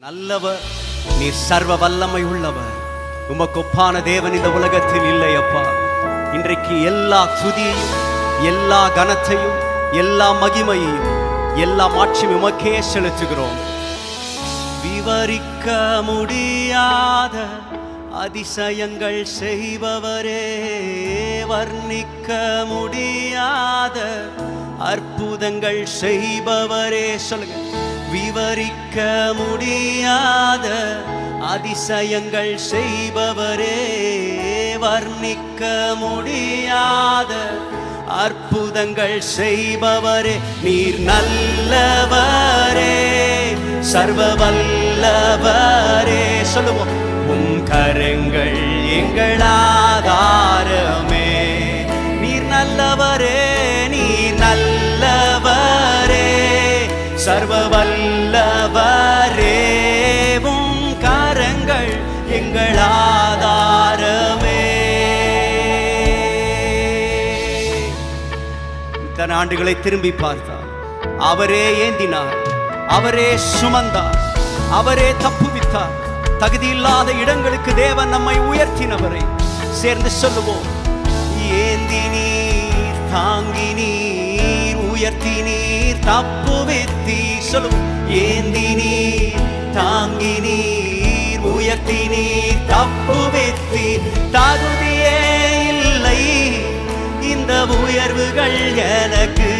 நல்லவர், நீர் சர்வ வல்லமை உள்ளவர். உமக்கு ஒப்பான தேவன் இந்த உலகத்தில் இல்லை அப்பா. இன்றைக்கு எல்லா துதியையும், எல்லா கனத்தையும், எல்லா மகிமையையும், எல்லா மாட்சியும் உமக்கே செலுத்துகிறோம். விவரிக்க முடியாத அதிசயங்கள் செய்பவரே, வர்ணிக்க முடியாத அற்புதங்கள் செய்பவரே. சொல்லுங்க, விவரிக்க முடியாத அதிசயங்கள் செய்பவரே, வர்ணிக்க முடியாத அற்புதங்கள் செய்பவரே. நீர் நல்லவரே, சர்வ வல்லவரே. சொல்லுவோம், உம் கரங்கள் எங்கள் ஆதாரமே. நீர் நல்லவரே, நீர் நல்லவரே, சர்வ வல்லவரே. உம் கரங்கள் எங்கள் ஆதாரமே. இத்தனை ஆண்டுகளை திரும்பி பார்த்தார், அவரே ஏந்தினார், அவரே சுமந்தார், அவரே தப்புவித்தார். தகுதியில்லாத இடங்களுக்கு தேவன் நம்மை உயர்த்தினவரை சேர்ந்து சொல்லுவோம். ஏந்தி நீர், தாங்கி நீர், உயர்த்தி நீர், தப்புவித்தீர். சொல்லுவோம், ஏந்தி நீர், தாங்கி நீர், உயர்த்தி நீர், தப்புவித்தீர். தகுதியே இல்லை இந்த உயர்வுகள் எனக்கு,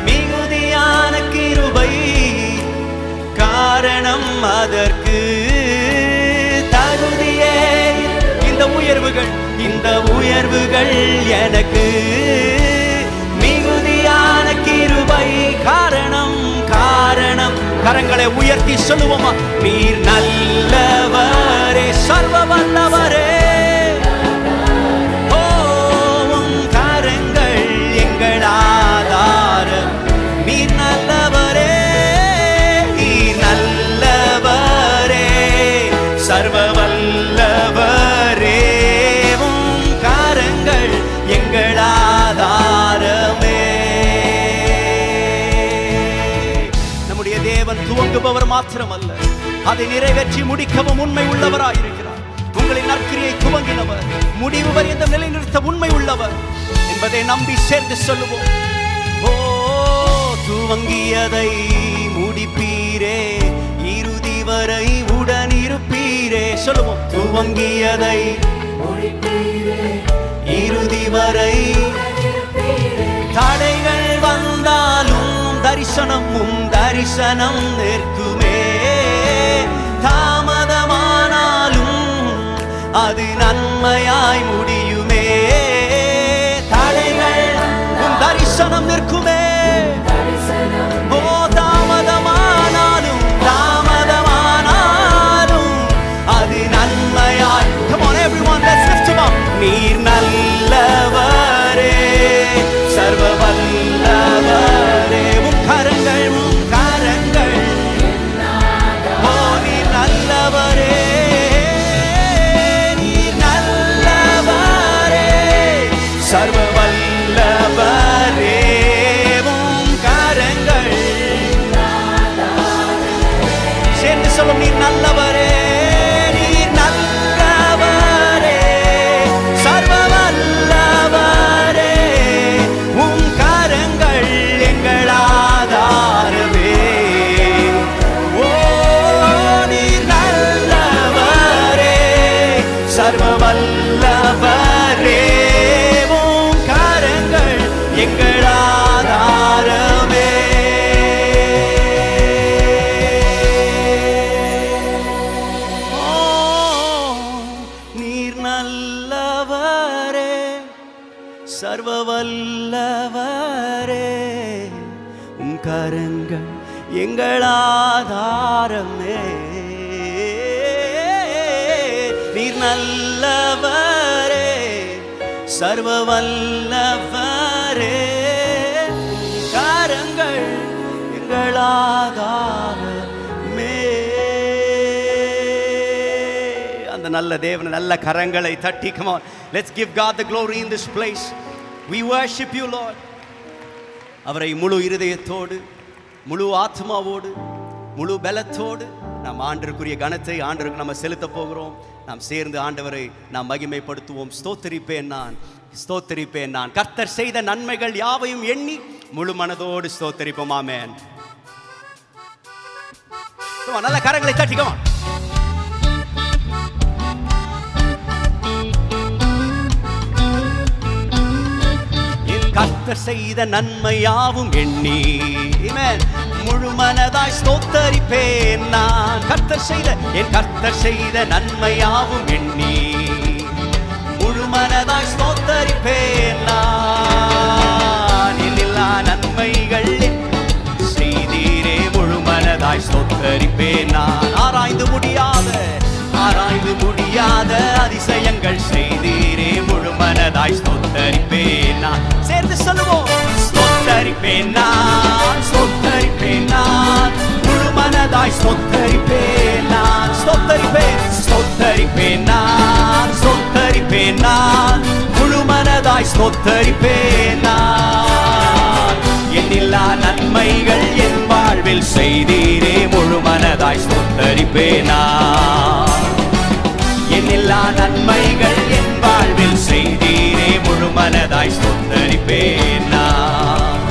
மிகுதியான கிருபை காரணம் அதற்கு. தகுதியே இந்த உயர்வுகள், இந்த உயர்வுகள் எனக்கு, மிகுதியான கிருபை காரணம், காரணம். கரங்களை உயர்த்தி சொல்லுவோமா, நீர் நல்லவரே, சர்வ வல்லவரே. சர்வ வல்லவரே, உம் கரங்கள் எங்கள் ஆதாரமே. நம்முடைய தேவன் துவங்குபவர் மாத்திரமல்ல, அதை நிறைவேற்றி முடிக்கவும் உண்மை உள்ளவராயிருக்கிறார். உங்களின் நற்கிரியை துவங்கினவர் முடிவு பரியந்தம் நிலைநிறுத்த உண்மை உள்ளவர் என்பதை நம்பி சேர்ந்து சொல்லுவோம். ஓ, துவங்கியதை முடிப்பீரே, இறுதி வரை உடன் இருப்பீரே. சொல்லுவோம், துவங்கியதை முடிப்பீரே, இறுதி வரை. தடைகள் வந்தாலும் தரிசனமும் தரிசனம் நிற்குமே. தாமதமானாலும் அது நன்மையாய் முடியுமே. தடைகள் தரிசனம் நிற்குமே. ஓ, தாமதமானாலும் அது நன்மையாய். Come on everyone, let's lift him up. நீர் நல்லவரே, சர்வ வல்லவரே. உம் கரங்கள், உம் கரங்கள். ஓ, நீர் நல்லவரே, நீர் நல்லவரே, சர்வ வல்லவரே. உம் கரங்கள் சேர்ந்து சொல்லும், நீர் நல்லவரே, சர்வ வல்லவரே. உம் கரங்கள் எங்கள் ஆதாரமே. ஓ, நீர் நல்லவரே, சர்வ வல்லவரே. உம் கரங்கள் எங்கள் ஆதாரமே. நீர் நல்லவரே, சர்வ வல்லவரே. கரங்கள் எங்கள் ஆதாரமே. அந்த நல்ல தேவன் நல்ல கரங்களை தட்டி, come on, let's give God the glory in this place. We worship you, Lord. அவரை முழு இருதயத்தோடு, முழு ஆத்மாவோடு, முழு பலத்தோடு நாம் ஆண்டருக்குரிய கனத்தை ஆண்டருக்கு நம்ம செலுத்த போகிறோம். நாம் சேர்ந்து ஆண்டவரை நாம் மகிமைப்படுத்துவோம். ஸ்தோத்தரிப்பேன் நான் கர்த்தர் செய்த நன்மைகள் யாவையும் எண்ணி முழு மனதோடு ஸ்தோத்தரிப்போம். ஆமென். நல்ல கரங்களை தட்டிக்கோ. கர்த்தர் செய்த நன்மையாவும் எண்ணி முழு மனதாய் ஸ்தோத்தரிப்பேன் நான். கர்த்தர் செய்த நன்மையாவும் எண்ணி முழு மனதாய் ஸ்தோத்தரிப்பேன் நான். எல்லா நன்மைகள் செய்தீரே முழு மனதாய் ஸ்தோத்தரிப்பேன் நான். ஆராய்ந்து முடியாத அதிசயங்கள் செய்தீரே முழு மனதாய் ஸ்தோத்தரிப்பேன் நான். சேர்ந்து சொல்லுவோம். ஸ்தோத்தரிப்பேன் நான் முழு மனதாய் ஸ்தோத்தரிப்பேன் நான். ஸ்தோத்தரிப்பேன் நான் முழு மனதாய் ஸ்தோத்தரிப்பேன் நான். எண்ணில்லா நன்மைகள் என் வாழ்வில் செய்தீரே முழு மனதாய் ஸ்தோத்தரிப்பேன் நான். எண்ணில்லா நன்மைகள் என் வாழ்வில் செய்தீரே முழு மனதாய் ஸ்தோத்தரிப்பேன் நான்.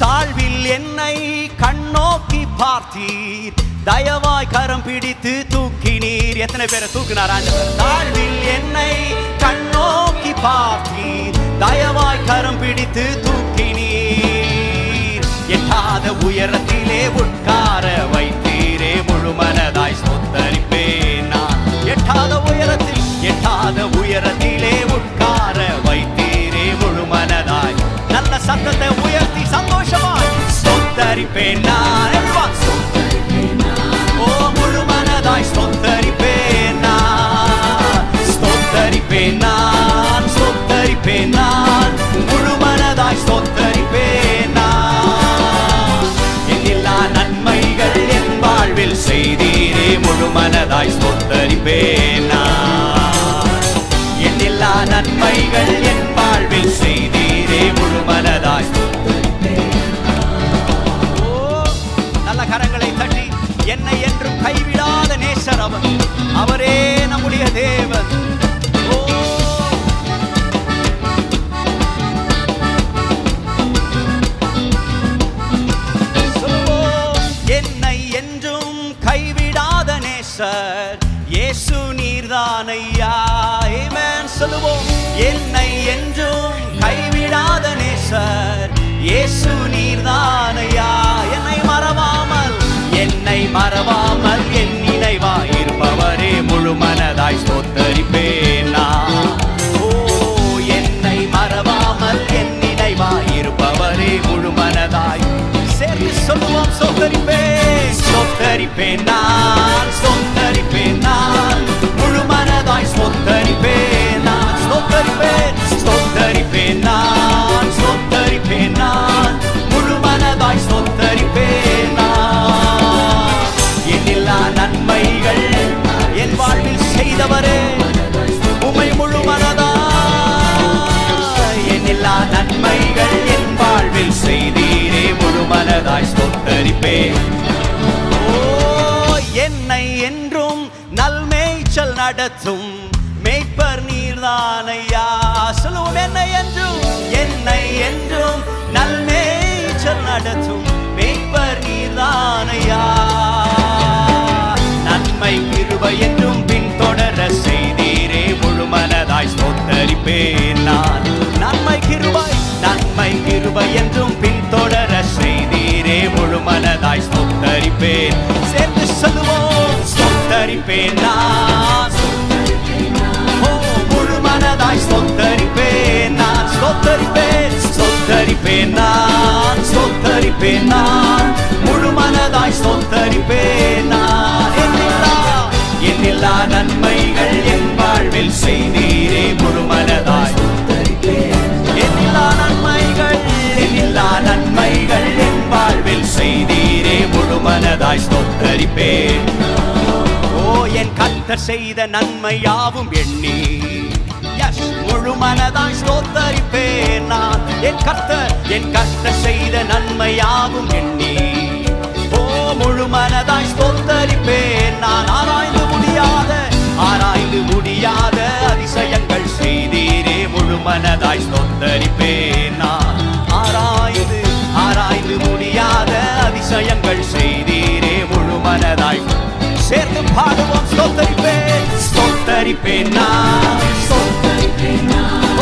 தாழ்வில் என்னை கண்ணோக்கி பார்த்தீர், தயவாய் கரம் பிடித்து தூக்கினீர். எத்தனை பேரை தூக்கினார் ஆண்டவர்? தாழ்வில் என்னை கண்ணோக்கி பார்த்தீர், தயவாய் கரம் பிடித்து தூக்கினீர். எட்டாத உயரத்திலே உட்கார வைத்தீரே முழு மனதாய் ஸ்தோத்தரிப்பேன் நான். எட்டாத உயரத்திலே உட்கார வைத்தீரே முழு மனதாய். நல்ல சத்தத்தை உயர்த்தி சந்தோஷமாய் ஸ்தோத்தரிப்பேன் நான். ஓ முழு மனதாய் ஸ்தோத்தரிப்பேன் நான். ஸ்தோத்தரிப்பேன் நான் முழு மனதாய் ஸ்தோத்தரிப்பேன் நான். எல்லா நன்மைகள் என் வாழ்வில் செய்தீரே முழு மனதாய் ஸ்தோத்தரிப்பேன் நான். எல்லா நன்மைகள் என் வாழ்வில் செய்தீரே முழு மனதாய். நல்ல கரங்களை தட்டி என்னை என்றும் கைவிடாத நேசர் அவர். அவரே நம்முடைய தேவன். என்னை என்றும் கைவிடாத நேசர் இயேசு நீர்தானையா. ஆமென் சொல்லுவோம். என்னை என்றும் கைவிடாத நேசர் இயேசு நீர்தானையா. என்னை மறவாமல் என் நினைவாய் இருப்பவரே முழு மனதாய் ஸ்தோத்தரிப்பேன் நான். ஓ என்னை மறவாமல் என் நினைவாய் இருப்பவரே முழு மனதாய். சேர்ந்து சொல்லுவோம். ஸ்தோத்தரிப்பேன் நான் முழு மனதாய் ஸ்தோத்தரிப்பேன் நான். ஸ்தோத்தரிப்பேன் நான் முழு மனதாய் ஸ்தோத்தரிப்பேன் நான். எல்லா நன்மைகள் என் வாழ்வில் செய்தவரே உம்மை முழு மனதாய். எல்லா நன்மைகள் என் வாழ்வில் செய்தீரே முழு மனதாய் ஸ்தோத்தரிப்பேன். என்னை என்றும் நல்மேய்ச்சல் நடத்தும் மேய்ப்பர் நீர்தானையா. சொல்லுவோம். என்னை என்றும் நல்மேய்ச்சல் நடத்தும் மேய்ப்பர் நீர்தானையா. நன்மை கிருபை என்றும் பின்தொடர செய்தீரே முழு மனதாய் ஸ்தோத்தரிப்பேன் நான். நன்மை கிருபை என்றும் பின்தொடர செய்தீரே முழு மனதாய் ஸ்தோத்தரிப்பேன். சேர்ந்து சொல்லுவோம். ஸ்தோத்தரிப்பேன் நான். ஓ முழு மனதாய் ஸ்தோத்தரிப்பேன் நான். ஸ்தோத்தரிப்பேன் நான் முழு மனதாய் ஸ்தோத்தரிப்பேன் நான். எல்லா நன்மைகள் என் வாழ்வில் செய்தீரே முழு மனதாய். எல்லா நன்மைகள் என் வாழ்வில் செய்தீரே முழு மனதாய் ஸ்தோத்தரிப்பேன். ஓ என் கர்த்தர் செய்த நன்மையாவும் எண்ணி முழு மனதாய் ஸ்தோத்தரிப்பேன் நான். என் கர்த்தர் செய்த நன்மையாவும் எண்ணி ஓ முழு மனதாய் ஸ்தோத்தரிப்பேன். நான் ஆராய்ந்து முடியாத அதிசயங்கள் செய்தீரே, முழு மனதாய் ஸ்தோத்தரிப்பேன். நான் ஆராய்ந்து முடியாத அதிசயங்கள் செய்தீரே, முழு மனதாய் சேர்ந்து பாடுவோம். ஸ்தோத்தரிப்பேன் நான்,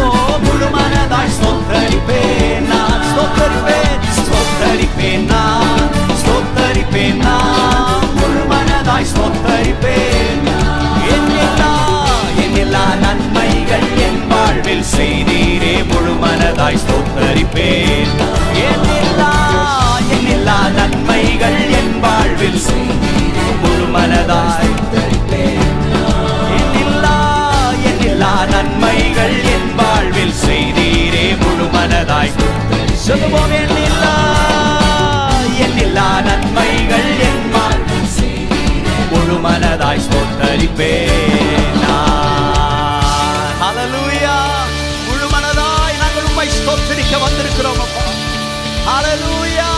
ஓ முழு மனதாய் ஸ்தோத்தரிப்பேன் நான், ஸ்தோத்தரிப்பேன் நான், முழு மனதாய் ஸ்தோத்தரிப்பேன். எல்லா நன்மைகள் என் வாழ்வில் செய்தீரே, முழு மனதாய் ஸ்தோத்தரிப்பேன். எல்லா நன்மைகள் என் வாழ்வில் செய்தீரே, முழு மனதாய் எல்லா நன்மைகள் என் வாழ்வில் செய்தீரே, முழு மனதாய் சொல்லுவோம். எல்லா நன்மைகள் என் வாழ்வில் செய்தீரே, முழு மனதாய் ஸ்தோத்தரிப்பேன். ஹல்லேலூயா. முழு மனதாய் நாங்கள் உம்மை ஸ்தோத்திரிக்க வந்திருக்கிறோம் அப்பா. ஹல்லேலூயா.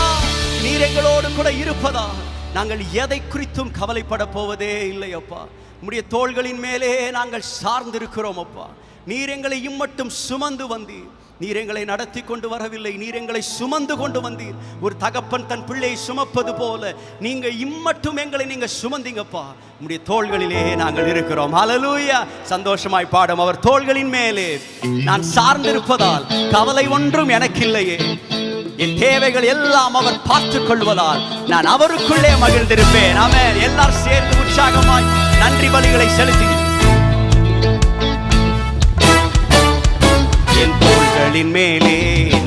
நீர் எங்களோடு கூட இருப்பதா நாங்கள் எதை குறித்தும் கவலைப்பட போவதே இல்லை அப்பா. உம்முடைய தோள்களின் மேலே நாங்கள் சார்ந்திருக்கிறோம் அப்பா. நீர் எங்களை இம்மட்டும் சுமந்து வந்தீர். நீர் எங்களை நடத்தி கொண்டு வரவில்லை, நீர் எங்களை சுமந்து கொண்டு வந்தீர். ஒரு தகப்பன் தன் பிள்ளையை சுமப்பது போல நீங்க இம்மட்டும் எங்களை நீங்க சுமந்தீங்கப்பா. உம்முடைய தோள்களிலே நாங்கள் இருக்கிறோம். ஹல்லேலூயா. சந்தோஷமாய் பாடும். அவர் தோள்களின் மேலே நான் சார்ந்திருப்பதால் கவலை ஒன்றும் எனக்கில்லையே. என் தேவைகள் எல்லாம் அவர் பார்த்துக் கொள்வதால் நான் அவருக்குள்ளே மகிழ்ந்திருப்பேன். ஆமென். எல்லாரும் சேர்ந்து உற்சாகமாய் நன்றி பலிகளை செலுத்தி என் தோள்களின் மேலே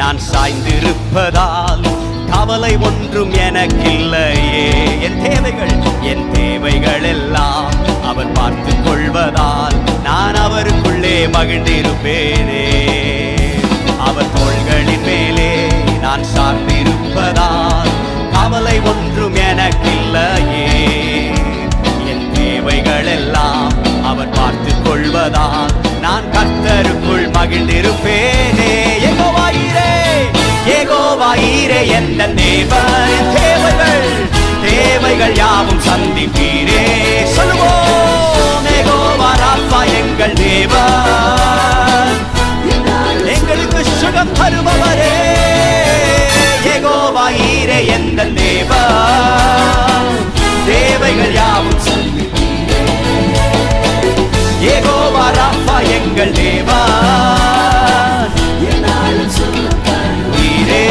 நான் சாய்ந்திருப்பதால் கவலை ஒன்றும் எனக்கில்லையே. என் தேவைகள் எல்லாம் அவர் பார்த்துக் கொள்வதால் நான் அவருக்குள்ளே மகிழ்ந்திருப்பேனே. அவர் தோள்களின் மேலே நான் சார்ந்திருப்பதால் கவலை ஒன்றும் எனக்கில்லையே. என் தேவைகள் எல்லாம் அவர் பார்த்துக் கொள்வதால் நான் கர்த்தருக்குள் மகிழ்ந்திருப்பேனே. யெகோவாயீரே எந்த தேவைகள் யாவும் சந்திப்பீரே. சொல்லுவோம். யெகோவா ராஃபா எங்கள் தேவன், எங்களுக்கு சுகம் தருபவரே. யெகோவாயீரே எந்த தேவைகள் யாவும் சந்திப்பீரே. யெகோவா ராஃபா எங்கள் தேவன், என்னாலும் சுகம் தருவீரே.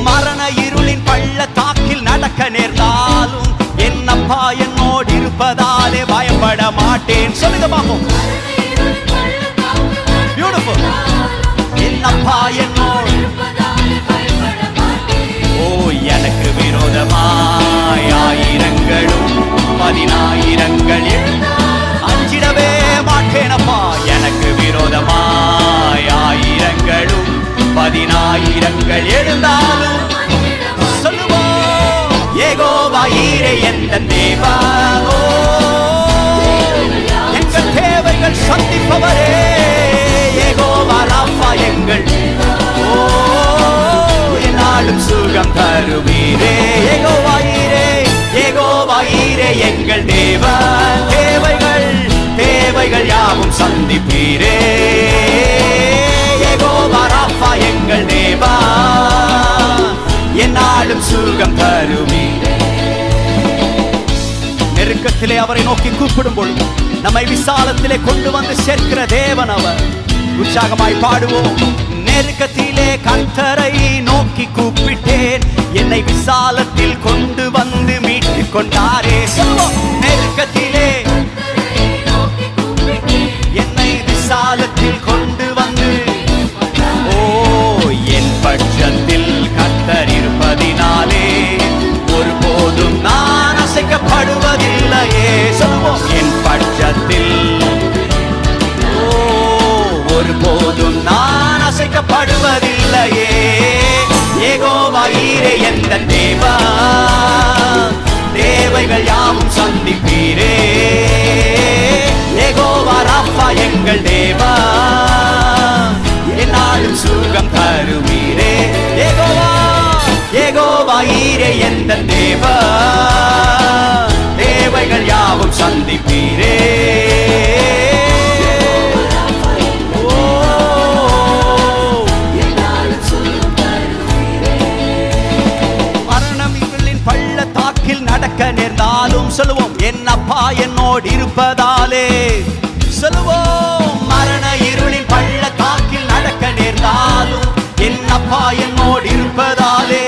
மரண இருளின் பள்ளத்தாக்கில் நடக்க நேர்ந்தாலும் என்னப்பா என்னோடு இருப்பதாலே பயப்பட மாட்டேன். சொல்லுங்க பாப்போம். பியூட்டிஃபுல். என்னப்பா என்னோடு, ஓ எனக்கு விரோதமாய் ஆயிரங்களும் 10,000 அஞ்சிடவே மாட்டேனப்பா. எனக்கு விரோதமாய் ஆயிரங்களும் 10,000 எழுந்தாலும் சொல்லுவோம். யெகோவாயீரே எந்த தேவனோ, எங்கள் தேவைகள் சந்திப்பவரே. யெகோவா ராஃபா எங்கள், ஓ என்னாலும் சுகம் தருவீரே. யெகோவாயீரே எங்கள் தேவன், தேவைகள் யாவும் சந்திப்பீரே. யெகோவா ராஃபா எங்கள் தேவன், என்னாலும் சுகம் தருவீரே. நெருக்கத்திலே அவரை நோக்கி கூப்பிடும் பொழுது நம்மை விசாலத்திலே கொண்டு வந்து சேர்க்கிற தேவன் அவர். உற்சாகமாய் பாடுவோம். நெருக்கத்திலே கர்த்தரை நோக்கி கூப்பிட்டேன், என்னை விசாலத்தில் கொண்டு வந்து மீட்டுக் கொண்டாரே. நெருக்கத்திலே என்னை விசாலத்தில் கொண்டு வந்து, ஓ என் பட்சத்தில் கர்த்தர் இருப்பதினாலே ஒருபோதும் நான் அசைக்கப்படுவதில்லையே. சொல்லுவோம். என் பட்சத்தில், ஓ ஒருபோதும் நான் அசைக்கப்படுவதில்லையே. யெகோவாயீரே எந்த தேவைகள் யாவும் சந்திப்பீரே. யெகோவா ராஃபா எங்கள் என்னாலும் சுகம் தருவீரே. யெகோவா ஏகோவாயீரே எந்த தேவன், தேவைகள் யாவும் சந்திப்பீரே. மரணம் இருளின் பள்ளத்தாக்கில் நடக்க நேர்ந்தாலும் சொல்லுவோம், என் அப்பா என்னோடு இருப்பதாலே. சொல்லுவோம், மரண இருளின் பள்ளத்தாக்கில் நடக்க நேர்ந்தாலும் என் அப்பா என்னோடு இருப்பதாலே.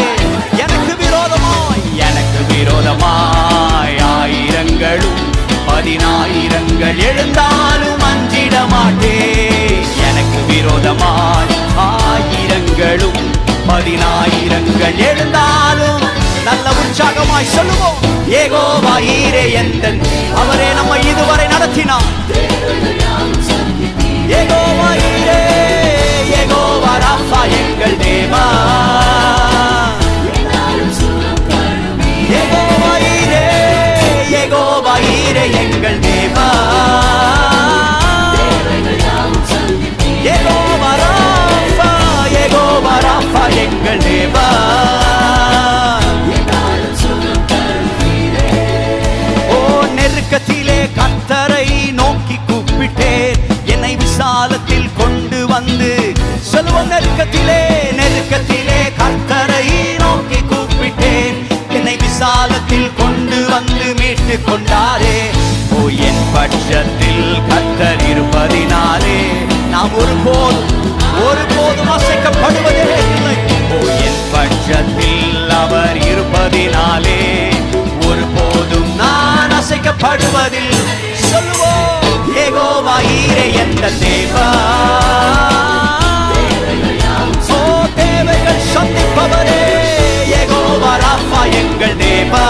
எனக்கு விரோதமாய் ஆயிரங்களும் 10,000 எழுந்தாலும் அஞ்சிட மாட்டேன். எனக்கு விரோதமாய் ஆயிரங்களும் 10,000 எழுந்தாலும் நல்ல உற்சாகமாய் சொல்லுவோம், ஏகோவாயீரே எந்தன், அவரே நம்மை இதுவரை நடத்தினார். ஏகோவாயீரே, யெகோவா ராஃபா எங்கள் தேவா. யெகோவாயீரே, யெகோவாயீரே எங்கள் தேவா. யெகோவா ராஃபா, யெகோவா ராஃபா எங்கள் தேவா. ஓ நெருக்கத்திலே கர்த்தரை நோக்கி கூப்பிட்டேன், என்னை விசாலத்தில் கொண்டு வந்து. சொல்லுவோம், நெருக்கத்திலே கர்த்தரை நோக்கி கூப்பிட்டேன், என்னை விசாலத்தில் கொண்டு வந்து மீட்டு கொண்டாரே. ஓ என் பட்சத்தில் கர்த்தர் இருப்பதினாலே நாம் ஒருபோதும் அசைக்கப்படுவதே இல்லை. ஓ என் பட்சத்தில் அவர் இருப்பதினாலே ஒருபோதும் நான் அசைக்கப்படுவதில். சொல்லுவோம், யெகோவாயீரே எந்த தேவா, ஓ தேவைகள் சந்திப்பவரே. யெகோவா ராஃபா எங்கள் தேவா,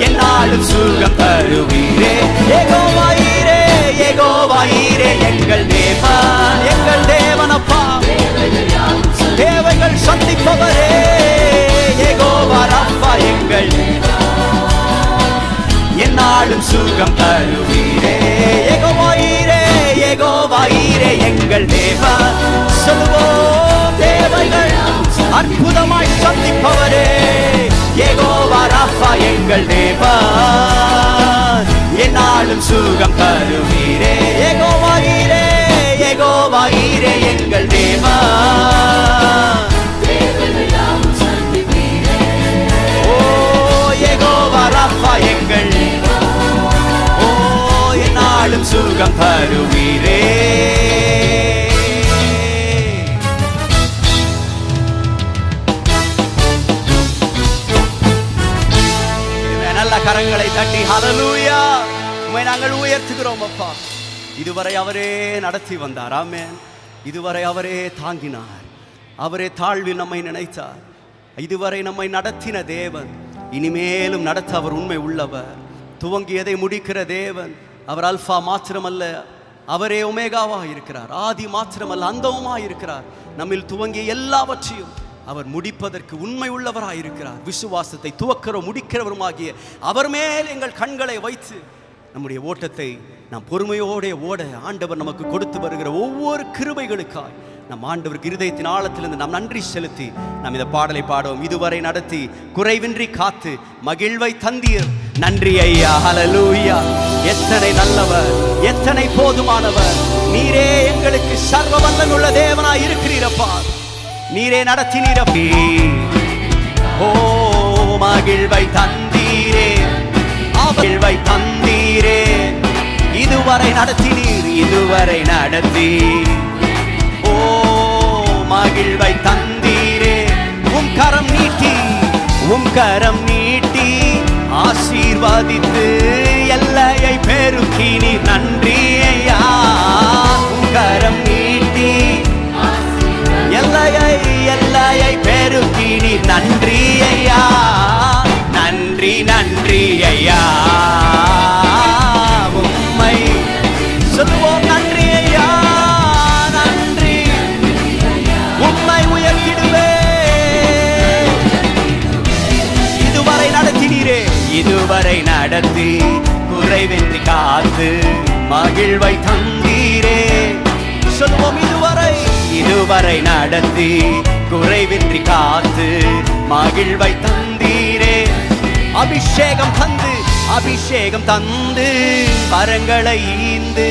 என்னாலும் சுகம் தருவீரே. யெகோவாயீரே, யெகோவாயீரே எங்கள் தேவா, எங்கள் தேவனப்பா, தேவைகள் சந்திப்பவரே. யெகோவா ராஃபா எங்கள், என்னாலும் சுகம் தருவீரே. யெகோவாயீரே, யெகோவாயீரே எங்கள் தேவா. சொல்லுவோம், தேவைகள் அற்புதமாய் சந்திப்பவரே. யெகோவா ராஃபா எங்கள் தேவா, என்னாலும் சுகம் தருவீரே. யெகோவாயீரே, யெகோவாயீரே எங்கள் தேவா. ஓ யெகோவா ராஃபா எங்கள், ஓ என்னாலும் சுகம் தருவீரே. நல்ல கரங்களை தட்டி ஹல்லேலூயா, உம்மை நாங்கள் உயர்த்துகிறோம் அப்பா. இதுவரை அவரே நடத்தி வந்தார். ஆமென். இதுவரை அவரே தாங்கினார், அவரே தாழ்வில் நம்மை நினைத்தார். இதுவரை நம்மை நடத்தின தேவன் இனிமேலும் நடத்த அவர் உண்மை உள்ளவர். துவங்கியதை முடிக்கிற தேவன் அவர். அல்பா மாத்திரமல்ல, அவரே ஒமேகாவாக இருக்கிறார். ஆதி மாத்திரமல்ல, அந்தவுமாக இருக்கிறார். நம்மில் துவங்கிய எல்லாவற்றையும் அவர் முடிப்பதற்கு உண்மை உள்ளவராயிருக்கிறார். விசுவாசத்தை துவக்கிறோம் முடிக்கிறவருமாகிய அவர் மேல் எங்கள் கண்களை வைத்து நம்முடைய ஓட்டத்தை நாம் பொறுமையோட ஓட ஆண்டவர் நமக்கு கொடுத்து வருகிற ஒவ்வொரு கிருபைகளுக்காய் நம் ஆண்டவருக்கு இருதயத்தின் ஆழத்திலிருந்து நாம் நன்றி செலுத்தி நாம் இந்த பாடலை பாடுவோம். இதுவரை நடத்தி குறைவின்றி காத்து மகிழ்வை தந்தீர், நன்றி ஐயா. ஹல்லேலூயா. எத்தனை நல்லவர், எத்தனை போதுமானவர். நீரே எங்களுக்கு சர்வ வல்லமையுள்ள தேவனாய் இருக்கிறீரப்பா. நீரே நடத்தினீரப்பா. ஓ மகிழ்வை தந்தீரே, மகிழ்வை தந்தீரே. இதுவரை நடத்தினீர், இதுவரை நடத்தி. ஓ மகிழ்வை தந்தீரே. உம் கரம் நீட்டி ஆசீர்வதித்து எல்லையை பெருக்கினீர், நன்றி ஐயா. உம் கரம் நீட்டி எல்லையை பெருக்கினீர், நன்றி ஐயா. நன்றி நன்றி ஐயா. உம்மை சொல்லுவோம், நன்றி ஐயா. நன்றி, உம்மை உயர்த்திடுவே. இதுவரை நடத்தினீரே, இதுவரை நடத்தி குறைவின்றி காத்து மகிழ்வை தந்தீரே. சொல்லுவோம், இதுவரை நடத்தி குறைவின்றி காத்து மகிழ்வை தந்தீரே. அபிஷேகம் தந்து வரங்களை ஈந்து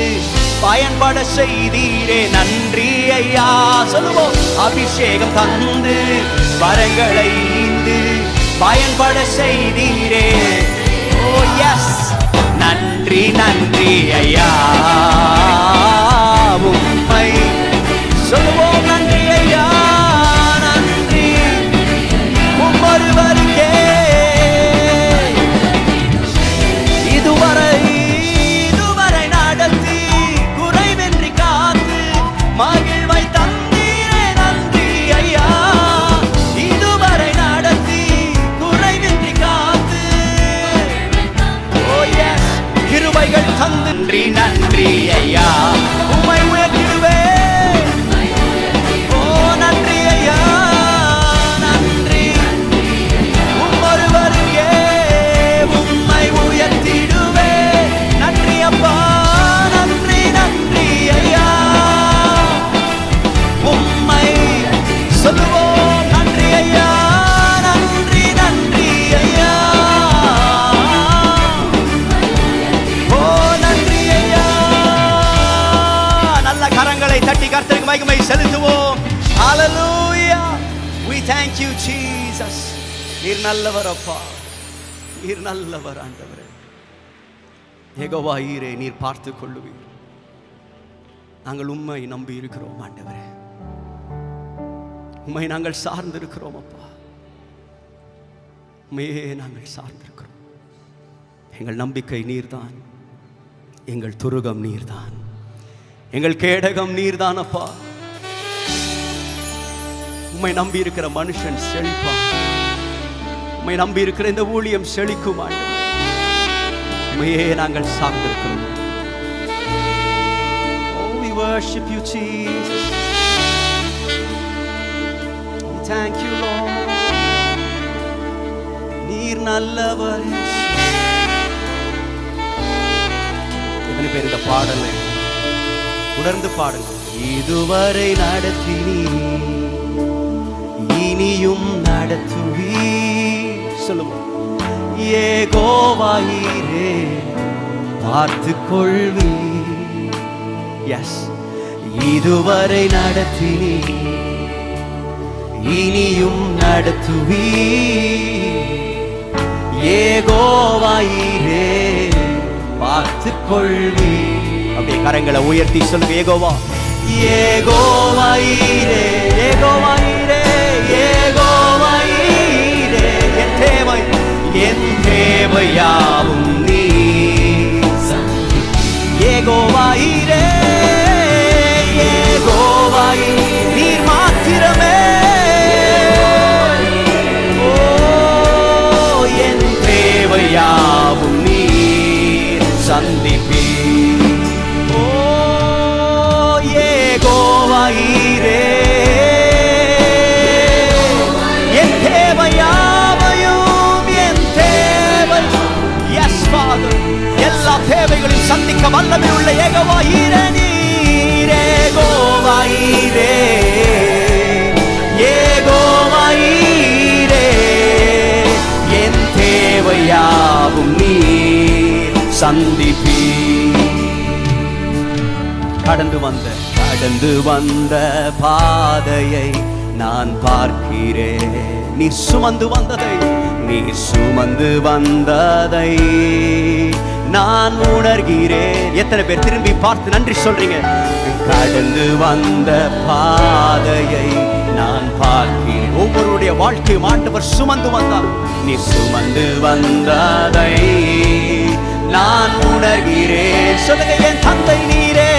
பயன்பட செய்தீரே. நன்றி ஐயா. சொல்லுவோம். அபிஷேகம் தந்து வரங்களை ஈந்து பயன்பட செய்தீரே. ஓ எஸ். நன்றி நன்றி ஐயா. உம்மை சொல்லுவோம். நன்றி ஐயா. நன்றி ஒருவருக்கே. இதுவரை நடத்தி குறைவின்றி காத்து மகிழ்வை தந்தீரே. நன்றி ஐயா. இதுவரை நடத்தி குறைவின்றி காத்து கிருபைகள் தந்து நன்றி ஐயா. உம்மை உயர்த்திடுவே. ஓ நன்றி ஐயா. நன்றி ஒருவருக்கே. உம்மை உயர்த்திடுவே. நன்றி அப்பா. நன்றி நன்றி ஐயா. உம்மை சொல்லுவோம். நன்றி ஐயா. நன்றி நன்றி ஐயா. ஓ நன்றி ஐயா. நல்ல கரங்களை தட்டி கர்த்தருக்கு மகிமை செலுத்துவோம். ஹalleluya. we thank you jesus. நீர் நல்லவர் அப்பா. நீர் நல்லவர் ஆண்டவரே. யெகோவா ஈரே, நீர் பார்த்துக் கொள்ளுவீர். நாங்கள் உம்மை நம்பி இருக்கிறோம் ஆண்டவரே. உம்மை நாங்கள் சார்ந்திருக்கிறோம் அப்பா. உம்மையே நாங்கள் சார்ந்திருக்கிறோம். எங்கள் நம்பிக்கை நீர்தான். எங்கள் துருகம் நீர்தான். எங்கள் கேடகம் நீர்தான் அப்பா. உம்மை நம்பி இருக்கிற மனுஷன் செழிப்பான். உம்மை நம்பி இருக்கிற இந்த ஊழியம் செழிக்கும் ஆண்டவரே. உம்மையே நாங்கள் சார்ந்திருக்கிறோம். Oh, we worship you Jesus. We thank you Lord. நீர் நல்லவர். எத்தனை பேர் இந்த பாடலை உணர்ந்து பாடுங்க. இதுவரை நடத்தினீ, இனியும் நடத்துவீ. சொல்லுவோம். யெகோவா ஈரே, பார்த்துக் கொள்வீ. எஸ். இதுவரை நடத்தினீ, இனியும் நடத்துவீ. யெகோவா ஈரே, பார்த்துக் கொள்வீ. அப்படியே கரங்களை உயர்த்தி சொல்லுங்க. யெகோவா. யெகோவா ஈரே, யெகோவா ஈரே, யெகோவா ஈரே. என் தேவையாவும் நீர். யெகோவா ஈரே, யெகோவா ஈரே, நீர் மாத்திரமே. ஓ என் தேவையாவும் நீர் சந்திப்பீர். ஓ யெகோவா ஈரே, என் தேவையாவையும் என் தேவை. Yes father. எல்லா தேவைகளையும் சந்திக்க வல்லமை உள்ள யெகோவா ஈரே நீர். யெகோவா ஈரே, யெகோவா ஈரே, என் தேவையாவும் நீர் சந்திப்பீர். கடந்து வந்த பாதையை நான் பார்க்கிறேன். நீ சுமந்து வந்ததை நான் உணர்கிறேன். எத்தனை பேர் திரும்பி பார்த்து நன்றி சொல்றீங்க? கடந்து வந்த பாதையை நான் பார்க்கிறேன். ஒவ்வொருடைய வாழ்க்கையும் ஆண்டவர் சுமந்து வந்தார். நீ சுமந்து வந்ததை நான் உணர்கிறேன். சொல்லுங்க. என் தந்தை நீரே,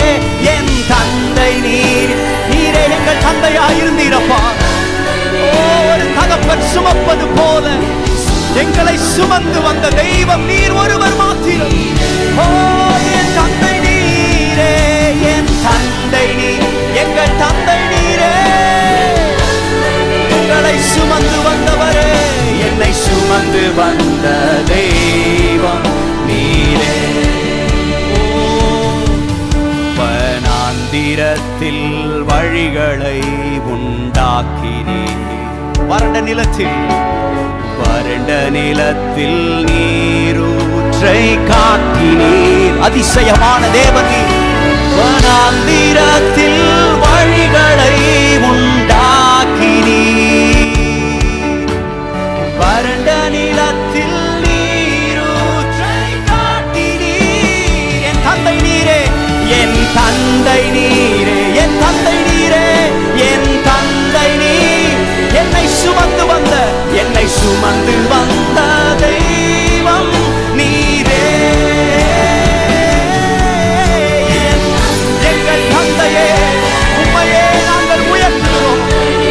என் தந்தை நீரே எங்கள் தந்தையாயிருந்தீரப்பா. ஒரு தகப்பன் சுமப்பது போல எங்களை சுமந்து வந்த தெய்வம் நீர் ஒருவர் மாத்திரம். ஓ என் தந்தை நீரே, என் தந்தை நீர், எங்கள் தந்தை நீரே. எங்களை சுமந்து வந்தவரே, என்னை சுமந்து வந்த தெய்வம் நீரே. வனாந்திரத்தில் வழிகளை உண்டாக்கினீர். வறண்ட நிலத்தில் வறண்ட நிலத்தில் நீரூற்றை காட்டினீர். அதிசயமான தேவன் நீர். வனாந்திரத்தில் வழிகளை உண்டாக்கினீர். வறண்ட நிலத்தில் நீரூற்றை காட்டினீர். என் தந்தை நீரே, என் தந்தை நீரே, என் தந்தை நீரே, என் தந்தை நீர். என்னை சுமந்து வந்த தெய்வம் நீரே. எங்கள் தந்தையே, உம்மையே நாங்கள் உயர்த்துகிறோம்.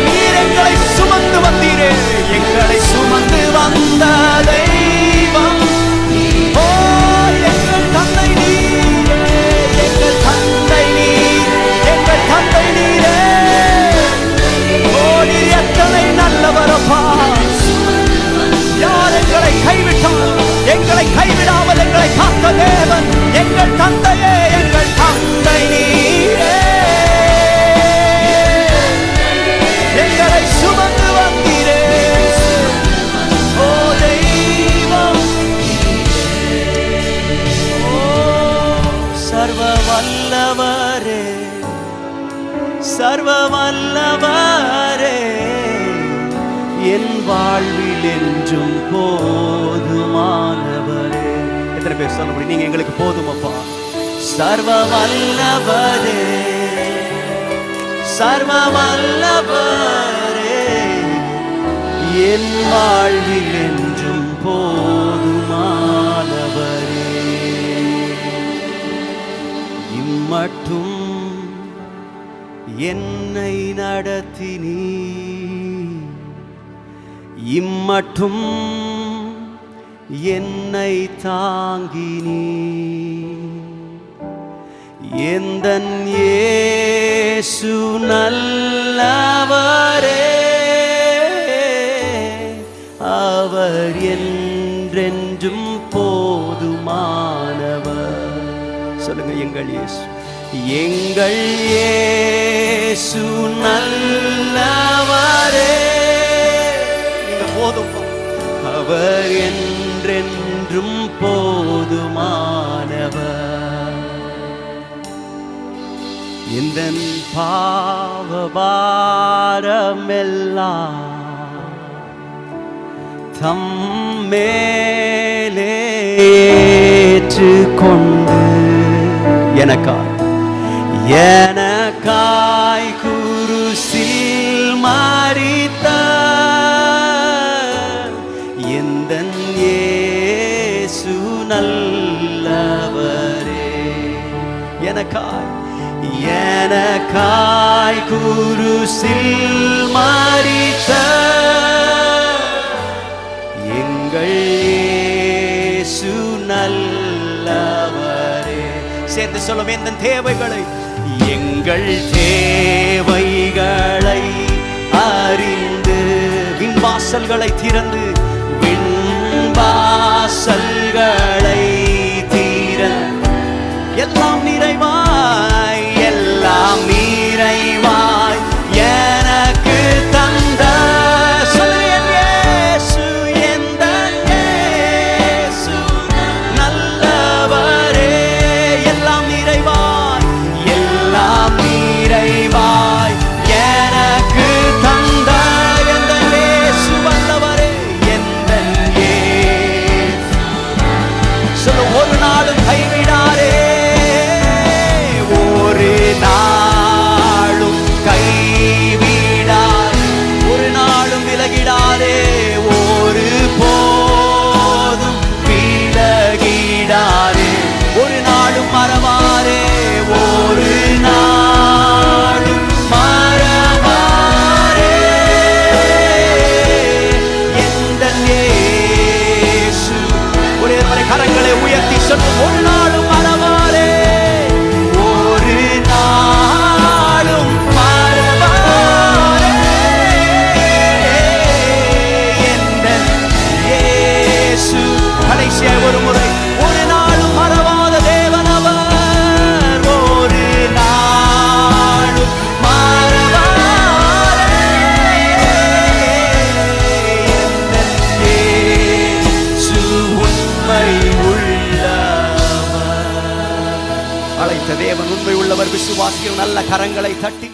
நீர் எங்களை சுமந்து வந்தீரே, எங்களை சுமந்து வந்த தெய்வம். ஓ எங்கள் தந்தை நீரே, எங்கள் தந்தை நீர், எங்கள் தந்தை நீரே. ஓ நீர் எத்தனை நல்லவரப்பா. யார் எங்களை கைவிட்டார்? எங்களை கைவிடாமல் எங்களை காத்த தேவன் எங்கள் தந்தையே, எங்கள் தந்தை நீரே. எங்களை சுமந்து வந்தீரே. ஓ தெய்வம். ஓ சர்வ வல்லவரே, சர்வ வல்லவரே, என் வாழ்வில் என்றும் போதுமானவரே. எத்தனை பேர் சொல்ல முடியும்? நீங்க எங்களுக்கு போதுமப்பா. சர்வ வல்லவரே, சர்வ வல்லவரே, என் வாழ்வில் என்றும் போதுமானவரே. இம்மட்டும் என்னை நடத்தினீர், இம்மட்டும் என்னை தாங்கினீர். எந்தன் இயேசு நல்லவரே, அவர் என்றென்றும் போதுமானவர். சொல்லுங்க, எங்கள் இயேசு, எங்கள் இயேசு நல்லவரே. நீங்க போதும். அவர் என்றென்றும் போதுமானவர். இந்த பாவபாரமெல்லாம் தம்மேலே ஏற்றுக்கொண்டு எனக்காய் குருசில் மரித்தார். எந்தன் இயேசு நல்லவரே. எனக்காய் குருசில் மரித்தார். எங்கள் இயேசு நல்லவரே. சேர்ந்து சொல்லும், எந்தன் தேவைகளை, எங்கள் தேவைகளை அறிந்து விண்வாசல்களை திறந்து, விண்வாசல்களை திறந்து எல்லாம் நிறைவாய், எல்லாம் நிறைவாய் எனக்கு தந்த இயேசு, எந்தன் இயேசு நல்லவரே. எல்லாம் நிறைவாய், எல்லாம் நிறைவாய் எனக்கு தந்த எந்தன் இயேசு வல்லவரே. எந்தன் இயேசு சொல்லு, ஒரு நாளும் கைவிடாரே, ஒரு நாளும் கைவிடார், ஒரு நாளும் விலகிடாரே, ஒரு போதும் விலகிடாரே, ஒரு நாளும் மறவாரே, ஒரு நாளும் மறவாரே. எந்தன் இயேசு. ஒரே முறை கரங்களை உயர்த்தி சொல்லும், ஒரு நாளும் மறவாரே, ஒரு நாளும் மறவாரே. எந்தன் இயேசு. கடைசியாய் ஒரு முறை, ஒரு நாளும் மறவாத தேவன் அவர், ஒரு நாளும் மறவாரே. எந்தன் அழைத்த தேவன் உண்மை உள்ளவர். விசுவாசிகள் நல்ல கரங்களை தட்டி